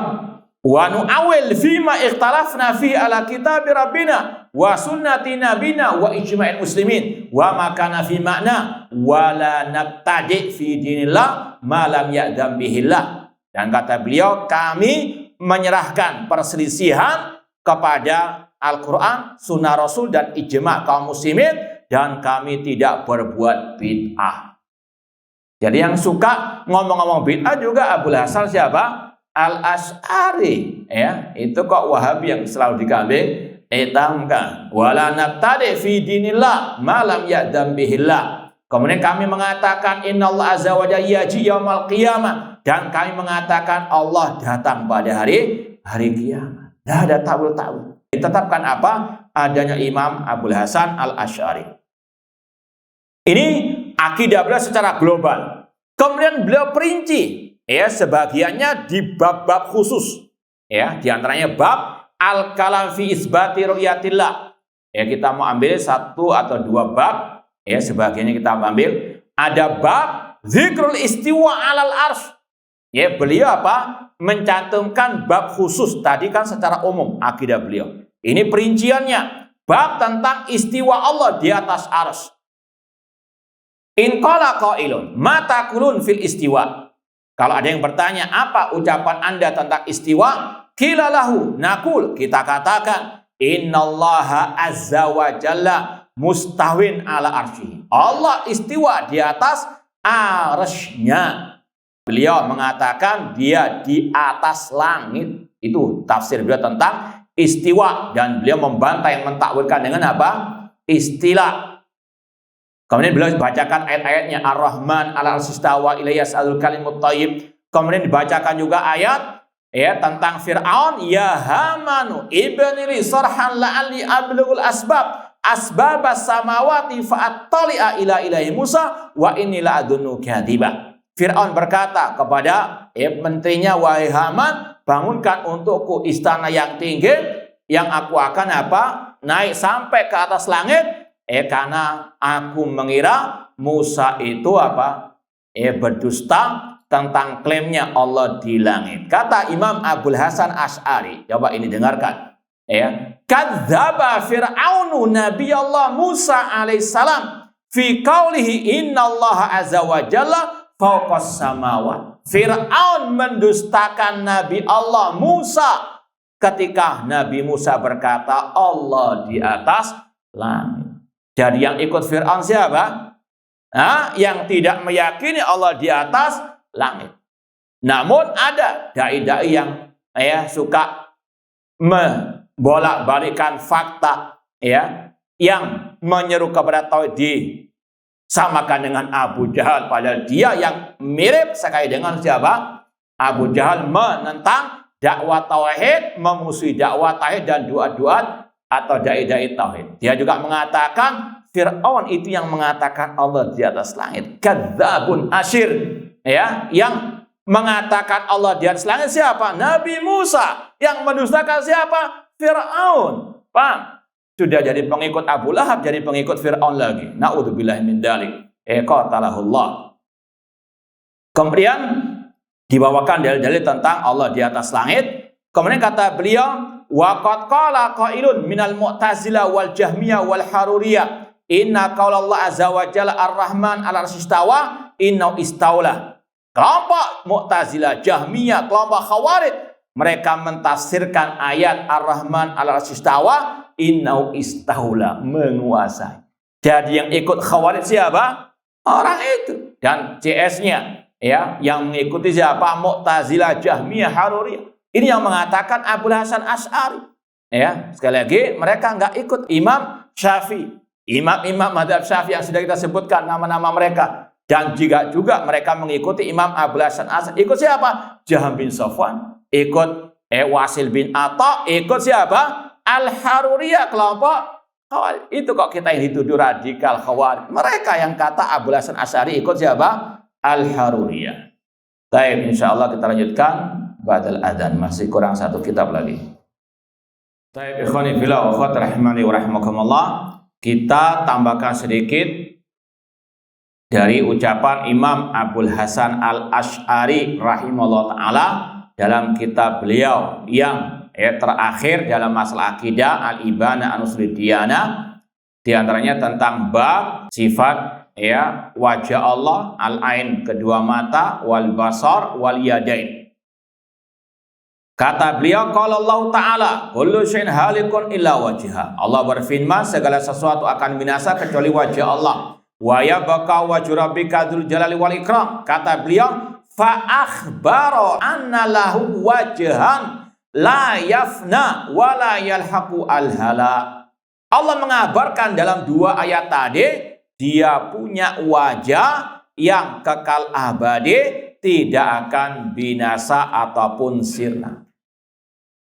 wa nu'awil fima ikhtalafna fi ala kitab rabbina wa sunnati nabina wa ijma'il muslimin wa makana fi makna wa la nabtadi fi dinillah ma lam ya'dam bihillah. Dan kata beliau, kami menyerahkan perselisihan kepada Al-Quran, sunnah Rasul, dan ijma' kaum muslimin, dan kami tidak berbuat bid'ah. Jadi yang suka ngomong-ngomong bid'ah juga Abul Hasan siapa? Al-Asy'ari, ya. Itu kok Wahabi yang selalu dikambing hitamkan. Wala nabtadi fi dinillah ma lam ya'dam bihillah. Kemudian kami mengatakan innallaha azza wa jalla yaji yaumil qiyamah, dan kami mengatakan Allah datang pada hari kiamat. Tidak ada takwil-takwil. Ditetapkan apa adanya Imam Abul Hasan Al-Asy'ari. Ini akidah beliau secara global. Kemudian beliau perinci, ya, sebagiannya di bab-bab khusus, ya, diantaranya bab al-kalam fi isbati ru'yatillah. Ya, kita mau ambil 1 atau 2 bab, ya, sebagiannya kita ambil. Ada bab zikrul istiwa alal arsh. Ya, beliau apa? Mencantumkan bab khusus. Tadi kan secara umum akidah beliau. Ini perinciannya. Bab tentang istiwa Allah di atas arsy. In qala qailun ma taqulun fil istiwa. Kalau ada yang bertanya, apa ucapan Anda tentang istiwa? Qila lahu naqul, kita katakan innallaha azza wa jalla mustawin ala arsy. Allah istiwa di atas arsy-Nya. Beliau mengatakan dia di atas langit. Itu tafsir beliau tentang istiwa, dan beliau membantai, mentakwilkan dengan apa? Istilah. Kemudian beliau bacakan ayat-ayatnya, Ar-Rahman 'alal 'arsy istawa ilayhi yas'alul kalimut thayyib. Kemudian dibacakan juga ayat, ya, tentang Fir'aun, ya Hamanu ibni li sarhan la'alli ablughul asbabas samawati fa'attali'a ila ilahi Musa wa inni la'adunnu kadhiba. Fir'aun berkata kepada menterinya, wahai Haman, bangunkan untukku istana yang tinggi, yang aku akan apa? Naik sampai ke atas langit, karena aku mengira Musa itu apa? Berdusta tentang klaimnya Allah di langit. Kata Imam Abul Hasan Asy'ari, coba ini dengarkan. Ya, kadzdzaba fir'aunu nabiyallah Musa alaihissalam fi qaulihi innallaha azza wa jalla fawqas samawat. Fir'aun mendustakan Nabi Allah Musa ketika Nabi Musa berkata Allah di atas langit. Jadi yang ikut Fir'aun siapa? Yang tidak meyakini Allah di atas langit. Namun ada dai-dai yang suka bolak-balikan fakta yang menyeru kepada tauhid disamakan dengan Abu Jahal, padahal dia yang mirip sekali dengan siapa? Abu Jahal menentang dakwah tauhid, memusuhi dakwah tauhid dan doa-doa atau dai-dai tauhid. Dia juga mengatakan Fir'aun itu yang mengatakan Allah di atas langit. Kadzabun asyir, yang mengatakan Allah di atas langit siapa? Nabi Musa. Yang mendustakan siapa? Fir'aun. Paham? Sudah jadi pengikut Abu Lahab, jadi pengikut Fir'aun lagi. Na'udzubillahi min dzalik. Qatalahullah. Kemudian dibawakan dalil-dalil tentang Allah di atas langit. Kemudian kata beliau, wa qad qala qailun minal mu'tazilah wal jahmiyah wal haruriyah inna qaulallahi azza wa jalla ar-rahman 'ala arsy istawa inna istaula. Kelompok Mu'tazilah, Jahmiyah, kelompok Khawarij, mereka mentafsirkan ayat Ar-Rahman 'ala arsy istawa, innau istaula, menguasai. Jadi yang ikut Khawarij siapa? Orang itu. Dan CS-nya yang mengikuti siapa? Mu'tazilah, Jahmiyah, Haruriyah. Ini yang mengatakan Abul Hasan Asy'ari. Sekali lagi mereka nggak ikut Imam Syafi'i. Imam-imam mazhab Syafi'i yang sudah kita sebutkan nama-nama mereka. Dan juga mereka mengikuti Imam Abul Hasan Asy'ari. Ikut siapa? Jaham bin Safwan. Ikut Wasil bin Atha. Ikut siapa? Al-Haruriyah, kelompok Khawarij. Itu kok kita yang dituduh radikal Khawarij. Mereka yang kata Abul Hasan Asy'ari ikut siapa? Al-Haruriyah. Baik, insyaallah kita lanjutkan ba'dal adzan. Masih kurang satu kitab lagi. Baik, ikhwani fillah wa akhwat rahimani wa rahimakumullah. Kita tambahkan sedikit dari ucapan Imam Abul Hasan Al-Asy'ari rahimahullah ta'ala dalam kitab beliau yang terakhir dalam masalah akidah Al-Ibana an Ushul Diyanah, di antaranya tentang bab sifat wajah Allah, al-ain kedua mata, wal basar wal yadain. Kata beliau, qala Allah Ta'ala, kullu syai'in halikun illa wajha. Allah berfirman, segala sesuatu akan binasa kecuali wajah Allah. Wa yabqa wajhu rabbika dzul jalali wal ikram. Kata beliau, fa akhbara anna lahu wajhan la yafna wa la yalhaqu al-hala. Allah mengabarkan dalam dua ayat tadi, dia punya wajah yang kekal abadi, tidak akan binasa ataupun sirna.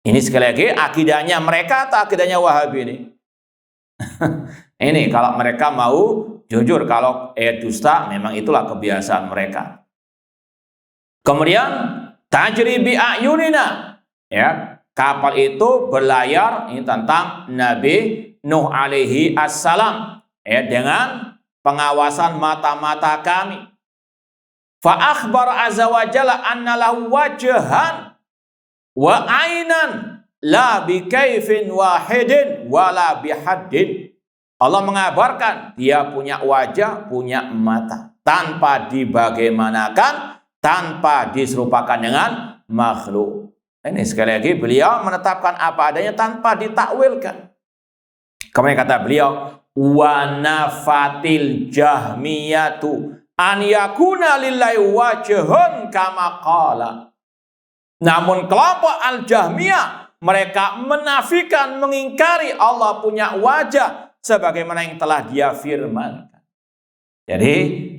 Ini sekali lagi akidahnya mereka atau akidahnya Wahabi ini? Ini kalau mereka mau jujur, kalau dusta memang itulah kebiasaan mereka. Kemudian tajri bi ayunina, kapal itu berlayar, ini tentang Nabi Nuh alaihi assalam, dengan pengawasan mata-mata kami. Fa akhbar azza wa jalla anna lahu wajhan wa ainan la bi kaifin wahidin wala bi haddin. Allah mengabarkan dia punya wajah, punya mata, tanpa dibagaimanakan, tanpa diserupakan dengan makhluk. Ini sekali lagi beliau menetapkan apa adanya tanpa ditakwilkan. Kemudian kata beliau, wa nafatil jahmiyatu an yakuna lillahi wajhun kama qala. Namun kelompok al-Jahmiyah, mereka menafikan, mengingkari Allah punya wajah sebagaimana yang telah dia firmankan. Jadi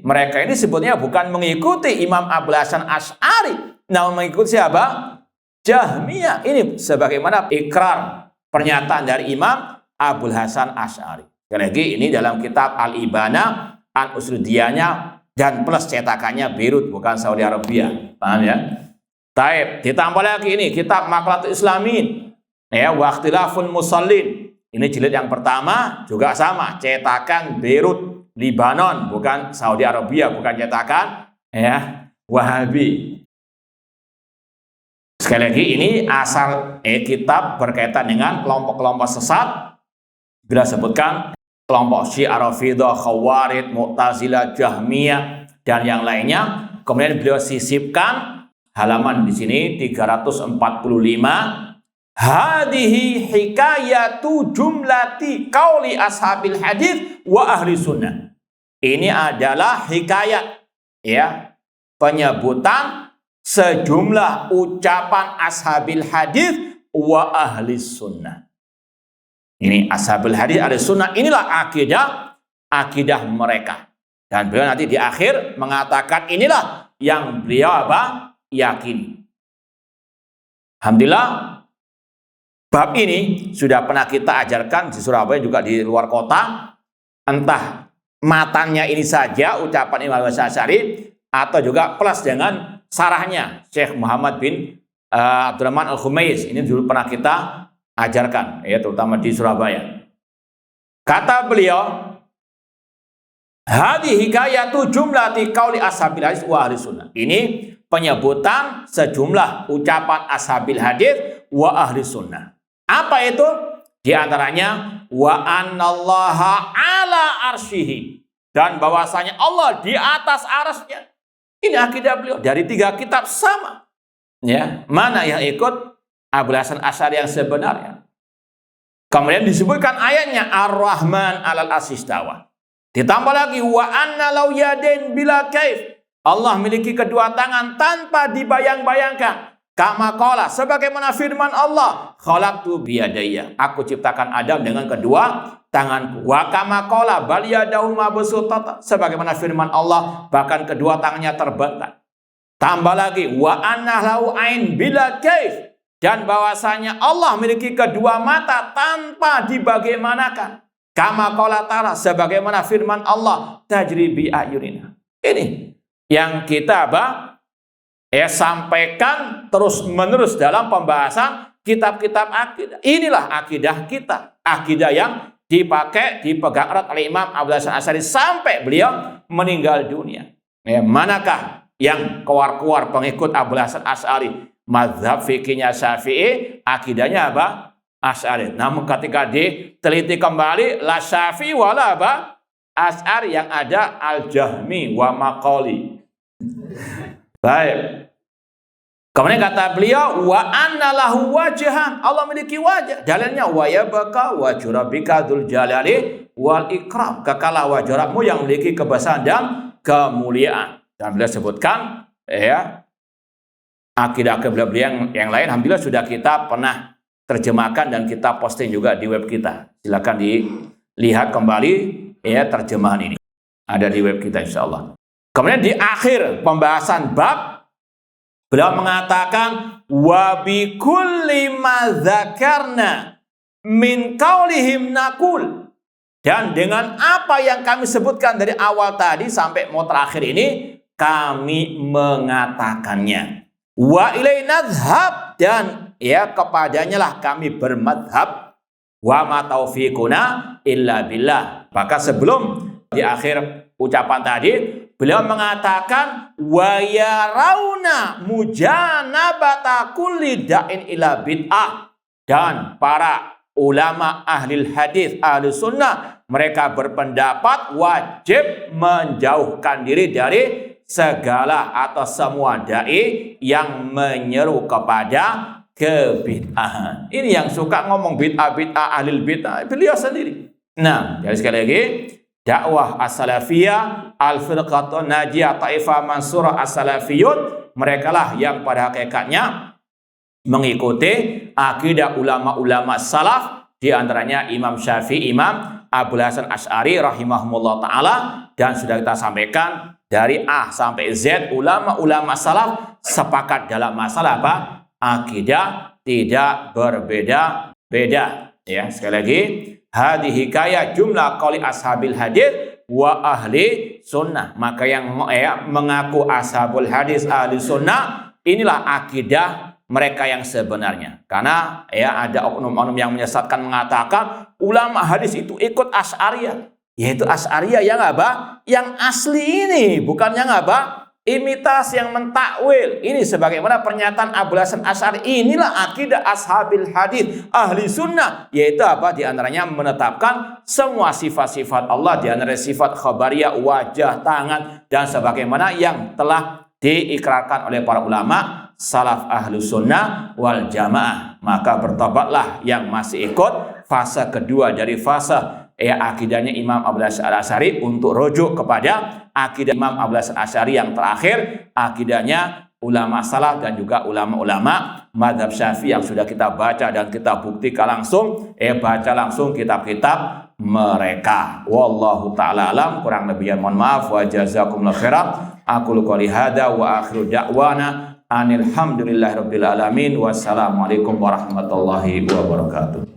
mereka ini sebetulnya bukan mengikuti Imam Abul Hasan Asy'ari, namun mengikuti siapa? Jahmiyah. Ini sebagaimana ikrar pernyataan dari Imam Abul Hasan Asy'ari. Sekali lagi ini dalam kitab Al-Ibana an Ushul Diyanah dan plus cetakannya Beirut, bukan Saudi Arabia. Paham ya? Taib, ditambah lagi ini kitab Maqalatul Islamin, wa Ikhtilaful Musallin. Ini jilid yang pertama juga sama, cetakan Beirut, Libanon, bukan Saudi Arabia, bukan cetakan Wahabi. Sekali lagi ini asal kitab berkaitan dengan kelompok-kelompok sesat. Bila sebutkan kelompok Syiah, Rafidhah, Khawarij, Mu'tazilah, Jahmiyah dan yang lainnya. Kemudian beliau sisipkan halaman di sini 345. Hadhihi hikayatu jumlati qauli ashabil hadis wa ahli sunnah. Ini adalah hikayat, ya, penyebutan sejumlah ucapan ashabil hadis wa ahli sunnah. Ini ashabil hadis ahli sunnah, inilah akidah mereka. Dan beliau nanti di akhir mengatakan inilah yang beliau yakini. Alhamdulillah, bab ini sudah pernah kita ajarkan di Surabaya juga di luar kota. Entah matanya ini saja ucapan Imam Asy'ari atau juga plus dengan sarahnya Syekh Muhammad bin Abdurrahman Al-Khumais. Ini dulu pernah kita ajarkan, ya, terutama di Surabaya. Kata beliau, hadhihi hikayatu jumlati qauli ashabil hadis wa ahli sunnah. Ini penyebutan sejumlah ucapan ashabil hadis wa ahli sunnah. Apa itu? Di antaranya wa annallaha ala arsyihi, dan bahwasanya Allah di atas arasnya. Ini akidah beliau dari 3 kitab sama. Ya, mana yang ikut Abul Hasan Asy'ari yang sebenarnya? Kemudian disebutkan ayatnya Ar-Rahman 'alal arsy istawa. Ditambah lagi wa anna law yadain bila kaif. Allah memiliki kedua tangan tanpa dibayang-bayangkan. Kama qala, sebagaimana firman Allah, khalaqtu biyadayya, aku ciptakan Adam dengan kedua tanganku. Wa kama qala bal yadahu mabsuutatan, sebagaimana firman Allah, bahkan kedua tangannya terbentang. Tambah lagi wa anna lahu ain bila kaif, dan bahwasanya Allah memiliki kedua mata tanpa dibagaimanakan. Kama qala ta'ala, sebagaimana firman Allah, tajri bi ayunina. Ini yang kita sampaikan terus-menerus dalam pembahasan kitab-kitab akidah. Inilah akidah kita. Akidah yang dipegang erat oleh Imam Abul Hasan Asy'ari sampai beliau meninggal dunia. Ya, manakah yang keluar-keluar pengikut Abul Hasan Asy'ari? Mazhab fikihnya Syafi'i, akidahnya apa? Asy'ari. Namun ketika diteliti kembali, la Syafi'i wala Asy'ari, yang ada al-Jahmi wa Maqali. Baik. Kemudian kata beliau wa anna lahu wajhan, Allah memiliki wajah. Dalilnya wa yabqa wajhu rabbika dzul jalali wal ikram, kekalah wajah Rabbmu yang memiliki kebesaran dan kemuliaan. Dan beliau sebutkan, ya, akidah beliau yang lain alhamdulillah sudah kita pernah terjemahkan dan kita posting juga di web kita. Silakan dilihat kembali, ya, terjemahan ini ada di web kita insyaallah. Kemudian di akhir pembahasan bab, beliau mengatakan wa bi kulli ma dzakarna min qaulihim naqul, dan dengan apa yang kami sebutkan dari awal tadi sampai mau terakhir ini kami mengatakannya. Wa ilaina nadhhab, dan ya kepadanya lah kami bermadhab. Wa ma taufiquna illa billah. Maka sebelum di akhir ucapan tadi beliau mengatakan wa yarawna mujanabata kulli da'in ila bid'ah, dan para ulama ahli hadis ahli sunnah mereka berpendapat wajib menjauhkan diri dari segala atau semua dai yang menyeru kepada kebid'ahan. Ini yang suka ngomong bid'ah ahli bid'ah beliau sendiri. Nah, jadi sekali lagi, dakwah as-salafiyah, al-firqatun najiyah, taifah mansurah as-salafiyun, mereka lah yang pada hakikatnya mengikuti akidah ulama-ulama salaf, di antaranya Imam Syafi'i, Imam Abul Hasan Asy'ari rahimahumullah ta'ala. Dan sudah kita sampaikan dari A sampai Z, ulama-ulama salaf sepakat dalam masalah apa? Akidah, tidak berbeda-beda. Ya, sekali lagi, hadhihi hikayah jumlah qauli ashabil hadis wa ahli sunnah. Maka yang mengaku ashabul hadis ahli sunnah, inilah akidah mereka yang sebenarnya. Karena ya ada oknum-oknum yang menyesatkan mengatakan ulama hadis itu ikut Asy'ariyah. Yaitu Asy'ariyah yang apa? Yang asli ini, bukan yang apa? imitasi yang mentakwil. Ini sebagaimana pernyataan Abul Hasan Asy'ari. Inilah akidah ashabil hadis, ahli sunnah, yaitu apa? Di antaranya menetapkan semua sifat-sifat Allah, di antaranya sifat khabariyah, wajah, tangan, dan sebagaimana yang telah diikrarkan oleh para ulama salaf ahlu sunnah wal jamaah. Maka bertobatlah yang masih ikut fase kedua dari fase akidahnya Imam Abul Hasan Asy'ari untuk rujuk kepada akidah Imam Abul Hasan Asy'ari yang terakhir, akidahnya ulama salaf dan juga ulama-ulama mazhab Syafi'i yang sudah kita baca dan kita buktikan langsung, baca langsung kitab-kitab mereka. Wallahu ta'ala alam, kurang lebihnya mohon maaf, wa jazakumullahu khairan. Aqulu qouli hadza wa akhiru da'wana anil hamdulillahirabbil alamin. Wassalamualaikum warahmatullahi wabarakatuh.